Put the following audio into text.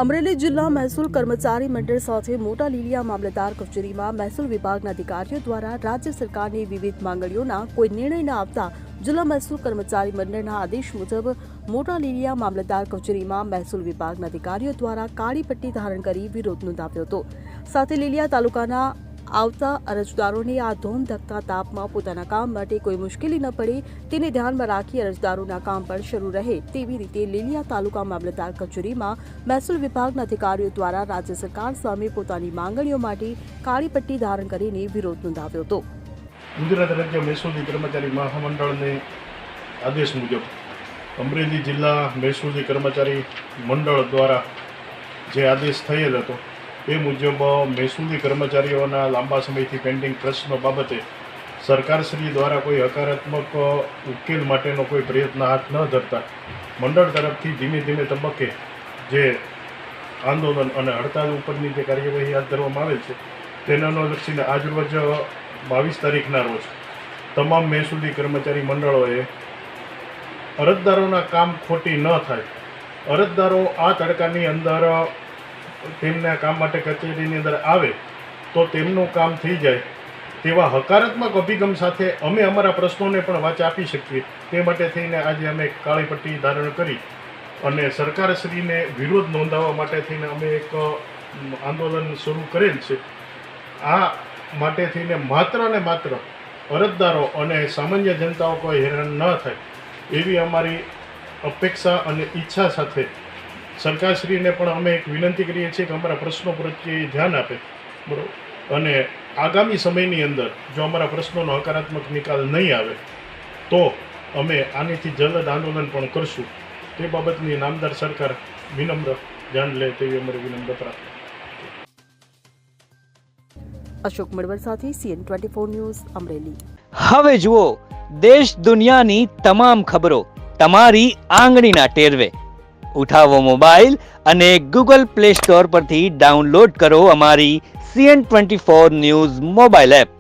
અમરેલી જિલ્લા મહેસૂલ કર્મચારી મંડળ સાથે મોટા લીલિયા મામલતદાર કચેરીમાં મહેસૂલ વિભાગના અધિકારીઓ દ્વારા રાજ્ય સરકારની વિવિધ માંગણીઓના કોઈ નિર્ણય ન આવતા જિલ્લા મહેસૂલ કર્મચારી મંડળના આદેશ મુજબ મોટા લીલિયા મામલતદાર કચેરીમાં મહેસૂલ વિભાગના અધિકારીઓ દ્વારા કાળી પટ્ટી ધારણ કરી વિરોધ નોંધાવ્યો હતો. સાથે લીલિયા તાલુકાના આવતા અરજદારોને આ ધોમધકતા તાપમાં પોતાના કામ માટે કોઈ મુશ્કેલી ન પડે તેને ધ્યાનમાં રાખી અરજદારોના કામ પણ શરૂ રહે તેવી રીતે લીલિયા તાલુકા મામલતદાર કચેરીમાં મહેસૂલ વિભાગના અધિકારીઓ દ્વારા રાજ્ય સરકાર સામે પોતાની માંગણીઓ માટે કાળી પટ્ટી ધારણ કરીને વિરોધ નોંધાવ્યો હતો. ગુજરાત રાજ્ય મહેસૂલી કર્મચારી મહામંડળને આદેશ મુજબ અમરેલી જિલ્લા મહેસૂલી કર્મચારી મંડળ દ્વારા જે આદેશ થયેલ હતો એ મુજબ મહેસૂલી કર્મચારીઓના લાંબા સમયથી પેન્ડિંગ પ્રશ્નો બાબતે સરકારશ્રી દ્વારા કોઈ હકારાત્મક ઉકેલ માટેનો કોઈ પ્રયત્ન હાથ ન ધરતા મંડળ તરફથી ધીમે ધીમે તબક્કે જે આંદોલન અને હડતાલ ઉપરની જે કાર્યવાહી હાથ ધરવામાં આવેલ છે તેને અનુલક્ષીને આજરોજ 22 તારીખના રોજ તમામ મહેસૂલી કર્મચારી મંડળોએ અરજદારોના કામ ખોટી ન થાય, અરજદારો આ તડકાની અંદર તેમના કામ માટે કચેરીની અંદર આવે તો તેમનું કામ થઈ જાય તેવા હકારાત્મક અભિગમ સાથે અમે અમારા પ્રશ્નોને પણ વાચા આપી શકીએ તે માટે થઈને આજે અમે કાળી પટ્ટી ધારણ કરી અને સરકારશ્રીને વિરોધ નોંધાવવા માટે થઈને અમે એક આંદોલન શરૂ કરેલ છે. આ માટે થઈને માત્ર ને માત્ર અરજદારો અને સામાન્ય જનતાઓ કોઈ હેરાન ન થાય એવી અમારી અપેક્ષા અને ઈચ્છા સાથે સરકારશ્રીને પણ અમે એક વિનંતી કરીએ છીએ કે અમારા પ્રશ્નો પ્રત્યે ધ્યાન આપે, બરાબર, અને આગામી સમયની અંદર જો અમારા પ્રશ્નોનો હકારાત્મક નિકાલ નહીં આવે તો અમે આનીથી જલદ આંદોલન પણ કરશું. તે બાબતની નામદાર સરકાર વિનમ્ર ધ્યાન લે તેવી અમારી વિનમ્રતા. અશોક મડવર સાથે CN24 ન્યૂઝ અમરેલી. હવે જુઓ દેશ દુનિયાની તમામ ખબરો તમારી આંગળીના ટેરવે. ઉઠાવો મોબાઈલ અને ગૂગલ પ્લે સ્ટોર પરથી ડાઉનલોડ કરો અમારી CN24 ન્યૂઝ મોબાઈલ એપ.